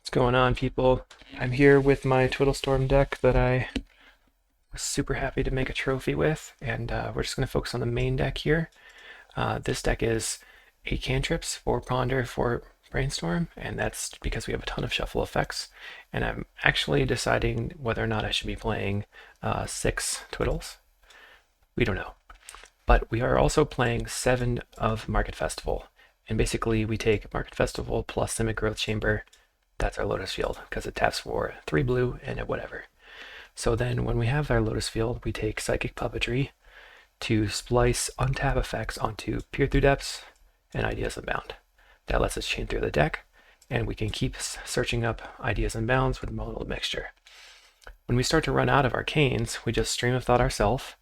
What's going on, people? I'm here with my Twiddlestorm deck that I was super happy to make a trophy with, and we're just going to focus on the main deck here. This deck is 8 cantrips, 4 Ponder, 4 Brainstorm, and that's because we have a ton of shuffle effects. And I'm actually deciding whether or not I should be playing 6 Twiddles. We don't know. But we are also playing 7 of Market Festival. And basically, we take Market Festival plus Simic Growth Chamber. That's our Lotus Field, because it taps for 3 blue and whatever. So then when we have our Lotus Field, we take Psychic Puppetry to splice untap effects onto Peer Through Depths and Ideas Unbound. That lets us chain through the deck, and we can keep searching up Ideas Unbounds with Modal Mixture. When we start to run out of Arcanes, we just Stream of Thought ourselves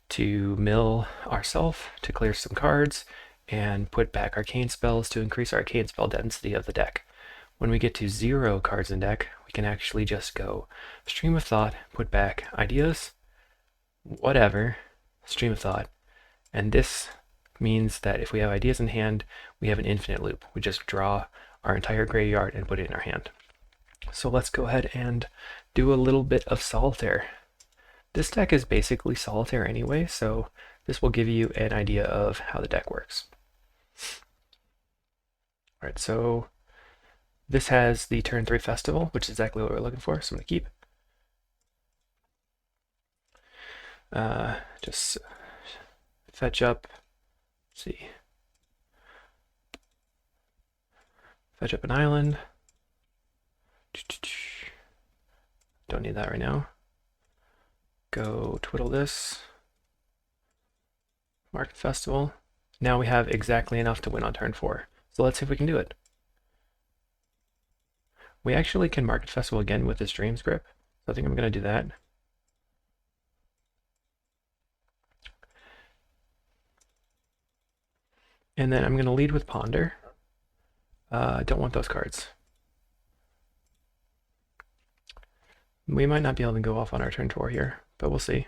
to mill ourselves to clear some cards and put back Arcane spells to increase our Arcane spell density of the deck. When we get to 0 cards in deck, we can actually just go Stream of Thought, put back Ideas, whatever, Stream of Thought, and this means that if we have Ideas in hand, we have an infinite loop. We just draw our entire graveyard and put it in our hand. So let's go ahead and do a little bit of Solitaire. This deck is basically Solitaire anyway, so this will give you an idea of how the deck works. All right, so this has the turn 3 Festival, which is exactly what we're looking for, so I'm going to keep. Just fetch up, let's see, fetch up an island. Don't need that right now. Go twiddle this. Market Festival. Now we have exactly enough to win on turn 4. So let's see if we can do it. We actually can Market Festival again with this Dreams Grip, so I think I'm going to do that. And then I'm going to lead with Ponder. I don't want those cards. We might not be able to go off on our turn 4 here, but we'll see.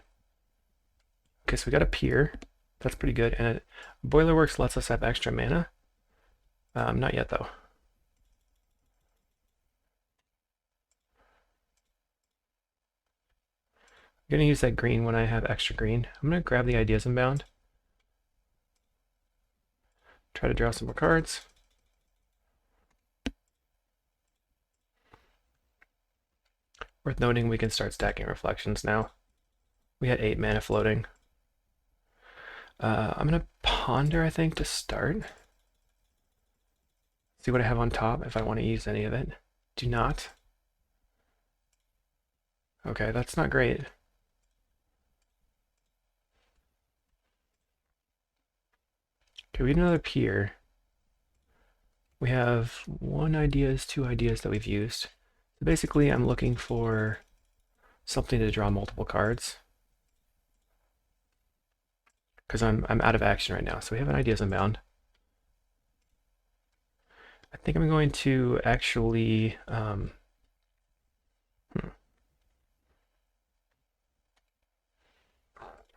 Okay, so we got a Pier. That's pretty good. And Boilerworks lets us have extra mana. Not yet, though. I'm going to use that green when I have extra green. I'm going to grab the Ideas Unbound. Try to draw some more cards. Worth noting, we can start stacking Reflections now. We had 8 mana floating. I'm going to Ponder, I think, to start. See what I have on top if I want to use any of it. Do not. Okay, that's not great. Okay, we need another Pier. We have 1 ideas, 2 ideas that we've used. So basically, I'm looking for something to draw multiple cards. Because I'm out of action right now. So we have an Ideas Unbound. I think I'm going to actually I'm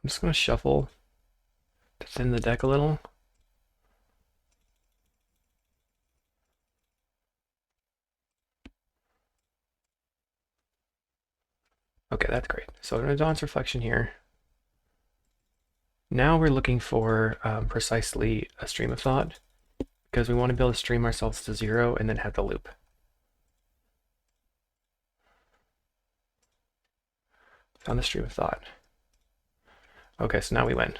just going to shuffle to thin the deck a little. Okay, that's great. So I'm going to Dawn's Reflection here. Now we're looking for precisely a Stream of Thought, because we want to be able to stream ourselves to 0 and then have the loop. Found the Stream of Thought. Okay, so now we win.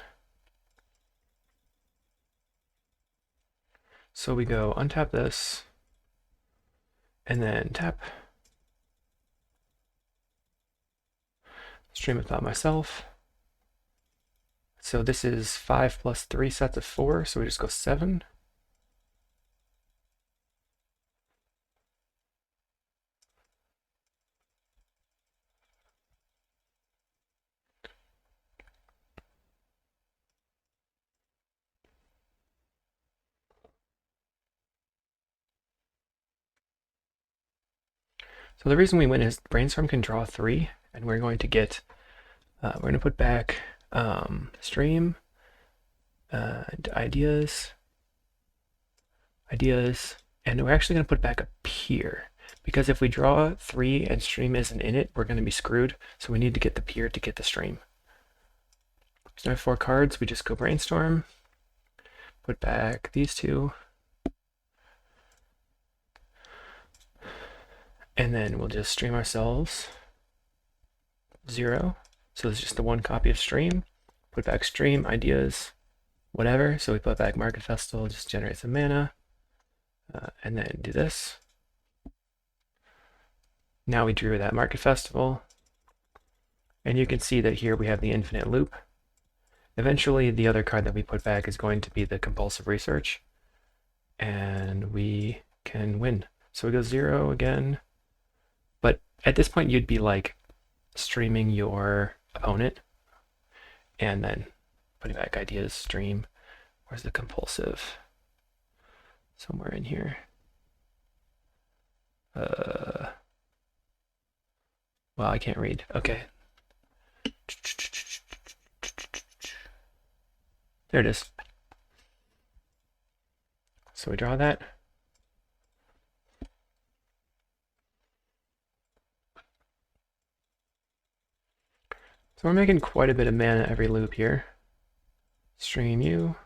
So we go untap this, and then tap. Stream of Thought myself. So this is 5 plus 3 sets of 4, so we just go 7. So the reason we win is Brainstorm can draw 3, and we're going to get, we're going to put back Stream, ideas, and we're actually going to put back a Pier, Because if we draw 3 and stream isn't in it, we're going to be screwed. So we need to get the pier to get the stream. So I have 4 cards. We just go brainstorm, put back these 2, and then we'll just stream ourselves 0. So it's just the 1 copy of stream. Put back stream, ideas, whatever. So we put back Market Festival, just generate some mana, and then do this. Now we drew that Market Festival, and you can see that here we have the infinite loop. Eventually, the other card that we put back is going to be the compulsive research, and we can win. So we go 0 again, but at this point you'd be like streaming your opponent and then putting back ideas, stream. Where's the compulsive? Somewhere in here. Well, I can't read. Okay. There it is. So we draw that. So we're making quite a bit of mana every loop here. Stream you.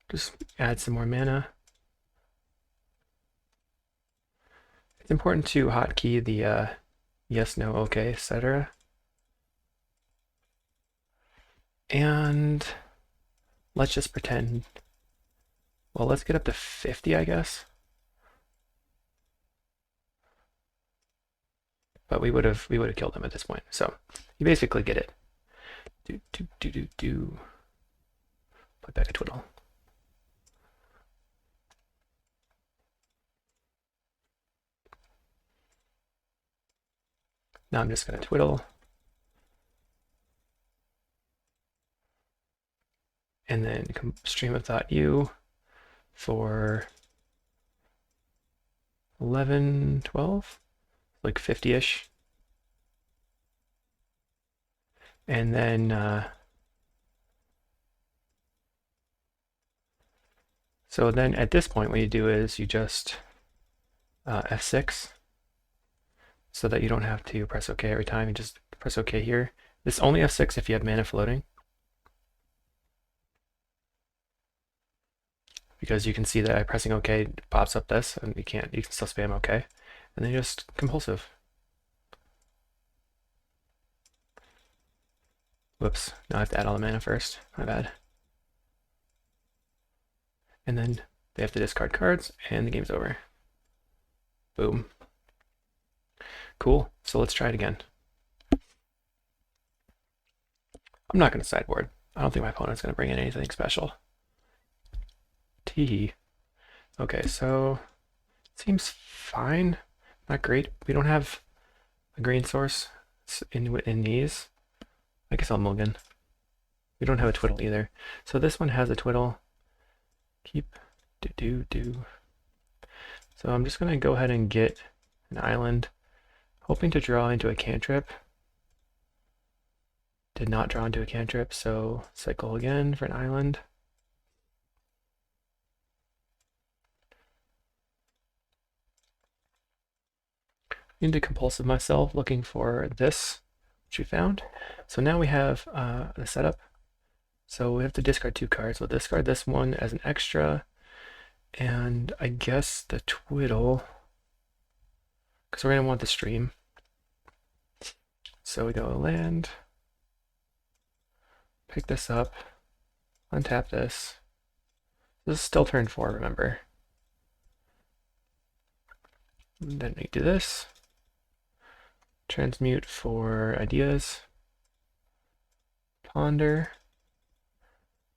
Just add some more mana. It's important to hotkey the yes, no, okay, etc. And let's just pretend, well, let's get up to 50, I guess. But we would have killed him at this point. So you basically get it. Put back a twiddle. Now I'm just going to twiddle. And then stream of thought U for 11, 12, like 50-ish. And then, so then at this point, what you do is you just F6 so that you don't have to press OK every time. You just press OK here. This only F6 if you have mana floating, because you can see that pressing OK pops up this, and you can still spam OK, and then just compulsive. Whoops, now I have to add all the mana first, my bad. And then they have to discard cards, and the game's over. Boom. Cool, so let's try it again. I'm not going to sideboard. I don't think my opponent's going to bring in anything special. Tee. Okay, so seems fine. Not great. We don't have a green source in these. I guess I'll mulligan. We don't have a twiddle either. So this one has a twiddle. Keep do. So I'm just going to go ahead and get an island, hoping to draw into a cantrip. Did not draw into a cantrip, so cycle again for an island. Need to compulsive myself looking for this, which we found. So now we have the setup. So we have to discard 2 cards. We'll discard this one as an extra, and I guess the twiddle, because we're going to want the stream. So we go land, pick this up, untap this. This is still turn 4, remember. And then we do this. Transmute for ideas. Ponder.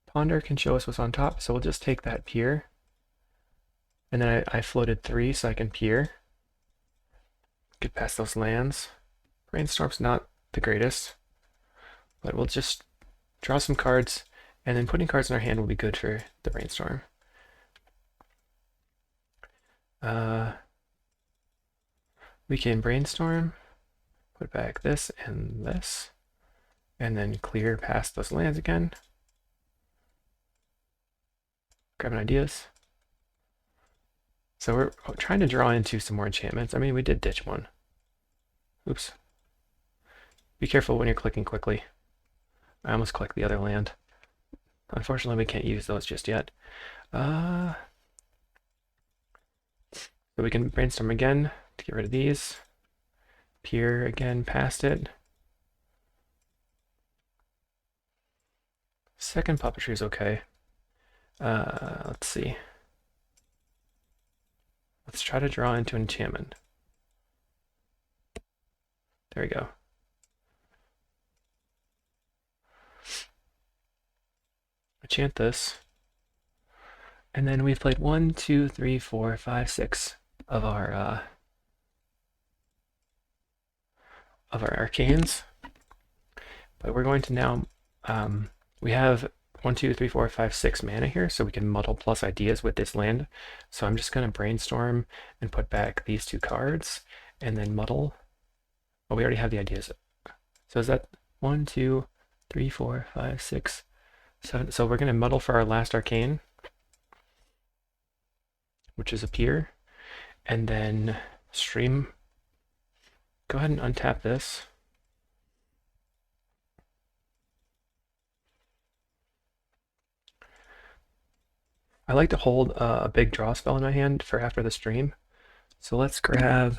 Ponder can show us what's on top, so we'll just take that pier. And then I floated 3 so I can pier. Get past those lands. Brainstorm's not the greatest, but we'll just draw some cards, and then putting cards in our hand will be good for the brainstorm. We can brainstorm, put back this, and then clear past those lands again. Grabbing ideas. So we're trying to draw into some more enchantments. I mean, we did ditch one. Oops. Be careful when you're clicking quickly. I almost clicked the other land. Unfortunately, we can't use those just yet. So we can brainstorm again to get rid of these. Peer again past it. Second puppetry is okay. Let's see. Let's try to draw into enchantment. There we go. Enchant this. And then we've played 1, 2, 3, 4, 5, 6 of our arcanes. But we're going to now, we have 1, 2, 3, 4, 5, 6 mana here, so we can muddle plus ideas with this land. So I'm just going to brainstorm and put back these 2 cards, and then muddle. Oh, we already have the ideas. So is that 1, 2, 3, 4, 5, 6, 7? So we're going to muddle for our last arcane, which is Appear, and then stream. Go ahead and untap this. I like to hold a big draw spell in my hand for after the stream. So let's grab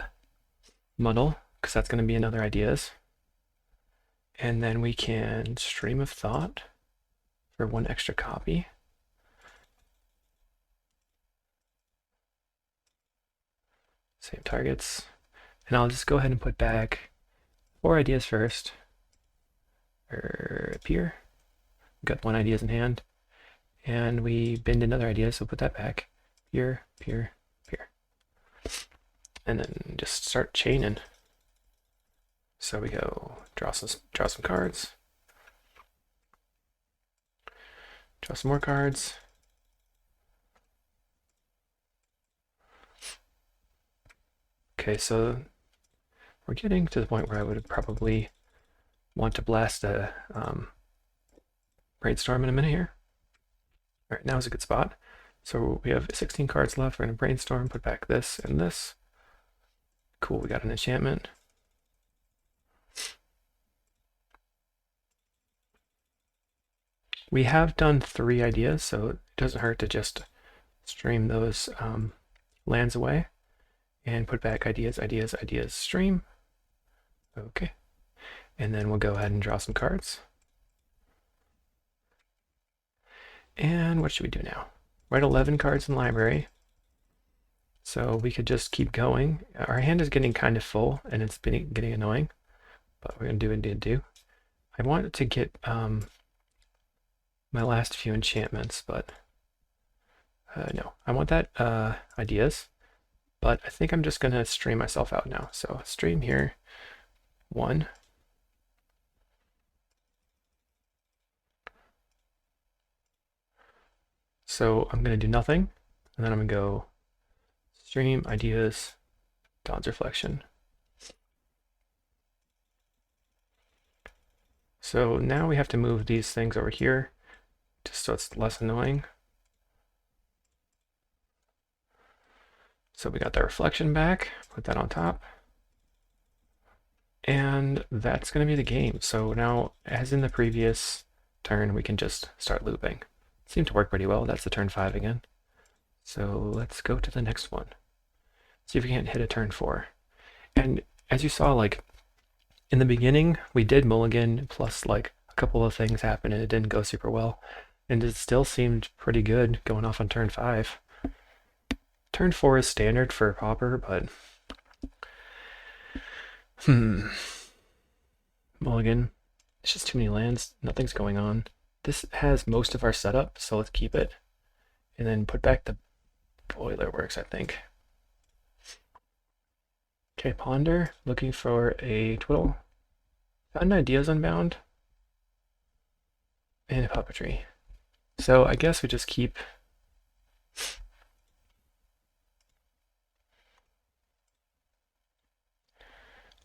Muddle, because that's going to be another ideas. And then we can Stream of Thought for 1 extra copy. Same targets. And I'll just go ahead and put back 4 ideas first. Appear. Got 1 ideas in hand. And we binned another idea, so put that back. Here, here, here. And then just start chaining. So we go draw some cards. Draw some more cards. Okay, so we're getting to the point where I would probably want to blast a brainstorm in a minute here. All right, now is a good spot. So we have 16 cards left. We're going to brainstorm, put back this and this. Cool, we got an enchantment. We have done 3 ideas, so it doesn't hurt to just stream those lands away and put back ideas, stream. Okay. And then we'll go ahead and draw some cards. And what should we do now? We're at 11 cards in the library. So we could just keep going. Our hand is getting kind of full and it's been getting annoying, but we're going to do what we need to do. I wanted to get my last few enchantments, but no. I want that ideas, but I think I'm just going to stream myself out now. So stream here, 1. So I'm going to do nothing, and then I'm going to go stream ideas, Dawn's Reflection. So now we have to move these things over here, just so it's less annoying. So we got the reflection back, put that on top. And that's going to be the game. So now, as in the previous turn, we can just start looping. Seemed to work pretty well. That's the turn 5 again. So let's go to the next one. See if we can't hit a turn 4. And as you saw, like, in the beginning, we did mulligan, plus like a couple of things happened and it didn't go super well. And it still seemed pretty good going off on turn 5. Turn 4 is standard for Pauper, but mulligan. It's just too many lands. Nothing's going on. This has most of our setup, so let's keep it. And then put back the boiler works, I think. Okay, Ponder, looking for a Twiddle. Found ideas unbound. And puppetry. So I guess we just keep.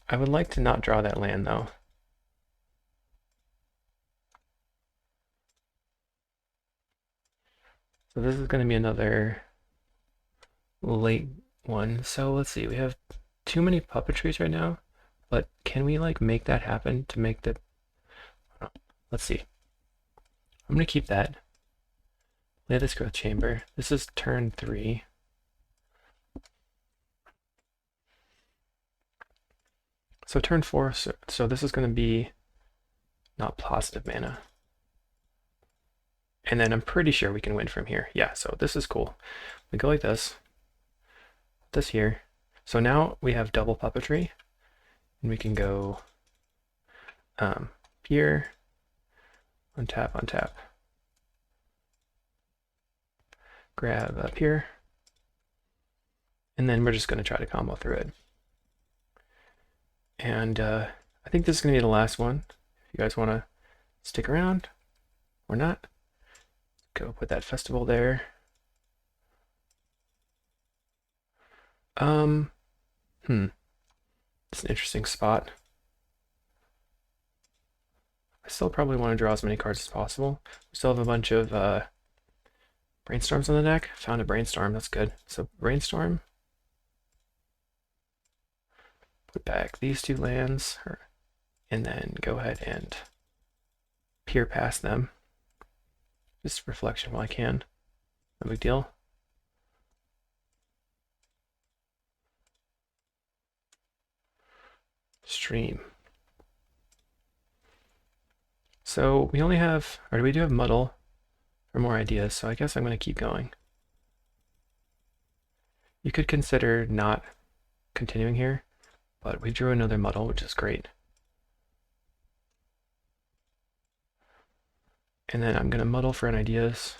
I would like to not draw that land though. So this is going to be another late one. So let's see, we have too many puppetries right now, but can we like make that happen to make the, let's see. I'm gonna keep that. Lay this growth chamber. This is turn 3. So turn 4, so this is gonna be not positive mana. And then I'm pretty sure we can win from here. Yeah, so this is cool. We go like this here. So now we have double puppetry, and we can go here, untap, grab up here, and then we're just going to try to combo through it. And I think this is going to be the last one. If you guys want to stick around or not, go put that festival there. It's an interesting spot. I still probably want to draw as many cards as possible. We still have a bunch of brainstorms on the deck. Found a brainstorm, that's good. So brainstorm. Put back these 2 lands, and then go ahead and peer past them. Just reflection while I can. No big deal. Stream. So we only have, or we do have muddle for more ideas, so I guess I'm going to keep going. You could consider not continuing here, but we drew another muddle, which is great. And then I'm going to muddle for an ideas.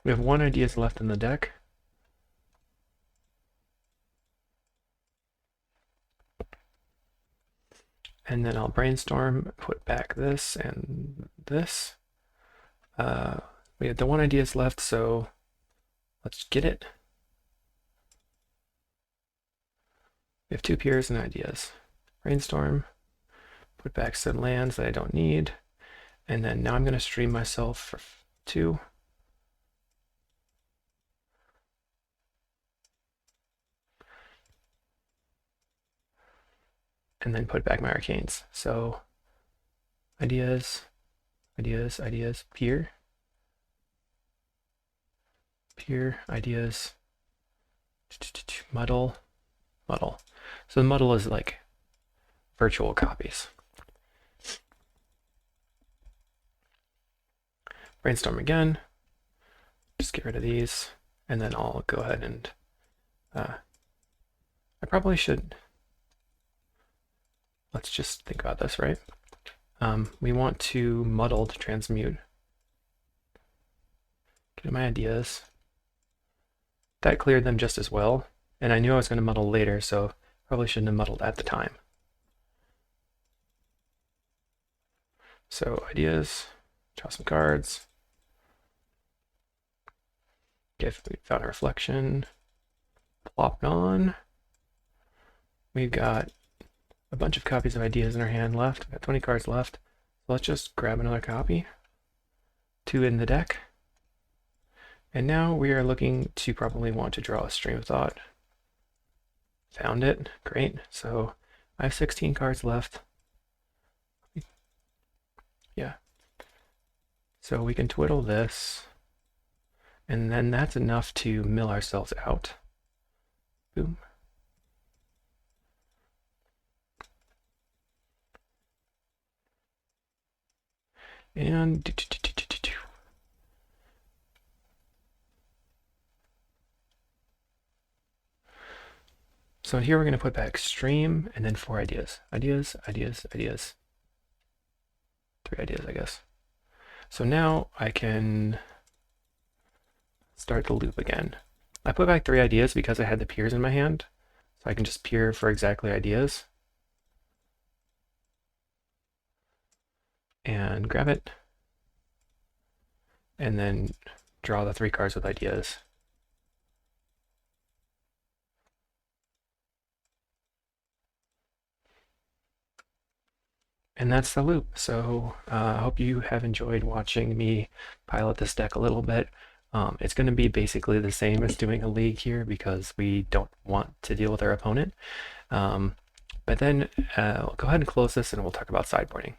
We have 1 ideas left in the deck. And then I'll brainstorm, put back this and this. We have the 1 ideas left, so let's get it. We have 2 peers and ideas. Brainstorm, put back some lands that I don't need, and then now I'm going to stream myself for 2. And then put back my arcanes. So ideas, peer, ideas, muddle. So the muddle is like virtual copies. Brainstorm again. Just get rid of these, and then I'll go ahead and I probably should. Let's just think about this, right? We want to muddle to transmute. Get my ideas. That cleared them just as well, and I knew I was going to muddle later, so probably shouldn't have muddled at the time. So ideas, draw some cards. If we found a reflection, plop on. We've got a bunch of copies of ideas in our hand left. We've got 20 cards left. So let's just grab another copy. 2 in the deck. And now we are looking to probably want to draw a stream of thought. Found it. Great. So I have 16 cards left. Yeah. So we can twiddle this. And then that's enough to mill ourselves out. Boom. And so here we're going to put back stream and then 4 ideas. Ideas. 3 ideas, I guess. So now I can start the loop again. I put back 3 ideas because I had the peers in my hand. So I can just peer for exactly ideas. And grab it. And then draw the 3 cards with ideas. And that's the loop. So I hope you have enjoyed watching me pilot this deck a little bit. It's going to be basically the same as doing a league here because we don't want to deal with our opponent. But then I'll go ahead and close this and we'll talk about sideboarding.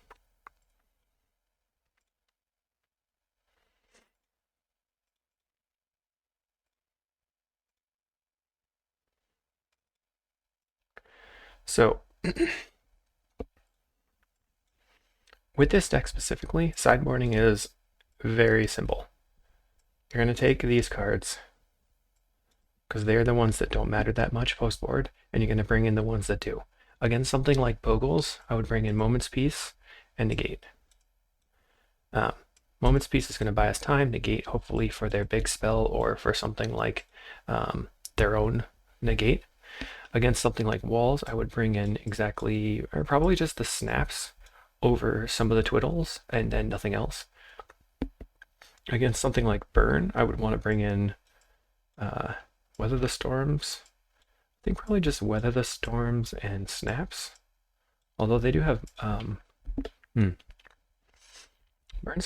So with this deck specifically, sideboarding is very simple. You're going to take these cards because they're the ones that don't matter that much post board, and you're going to bring in the ones that do. Against something like Bogles, I would bring in Moment's Peace and Negate. Moment's Peace is going to buy us time, Negate hopefully for their big spell or for something like their own Negate. Against something like Walls, I would bring in exactly, or probably just the snaps over some of the twiddles and then nothing else. Against something like Burn, I would want to bring in Weather the Storms. I think probably just Weather the Storms and snaps. Although they do have Burn's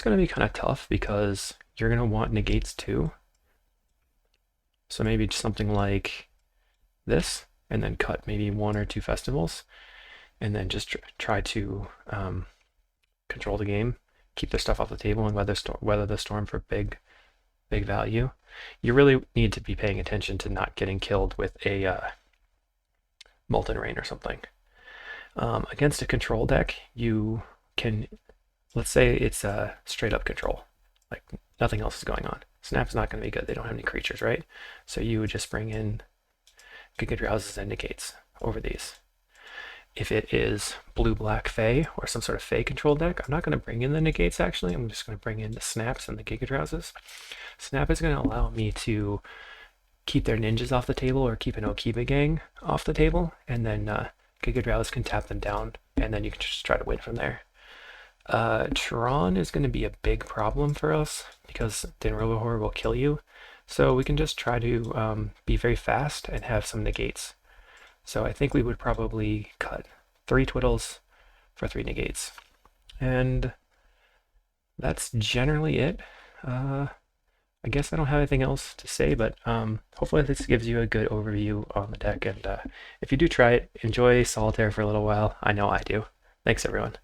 going to be kind of tough because you're going to want negates too. So maybe just something like this, and then cut maybe 1 or 2 festivals, and then just try to control the game, keep their stuff off the table, and weather the storm for big value. You really need to be paying attention to not getting killed with a Molten Rain or something. Against a control deck, you can, let's say it's a straight up control, like nothing else is going on. Snap's not going to be good. They don't have any creatures, right? So you would just bring in Giga Drowses and Negates over these. If it is blue-black Fey or some sort of Fey control deck, I'm not going to bring in the Negates actually. I'm just going to bring in the Snaps and the Giga Drowses. Snap is going to allow me to keep their ninjas off the table or keep an Okiba gang off the table, and then Giga Drowse can tap them down, and then you can just try to win from there. Tron is going to be a big problem for us because Dinrobohor will kill you. So we can just try to be very fast and have some negates. So I think we would probably cut 3 twiddles for 3 negates. And that's generally it. I guess I don't have anything else to say, but hopefully this gives you a good overview on the deck. And if you do try it, enjoy Solitaire for a little while. I know I do. Thanks, everyone.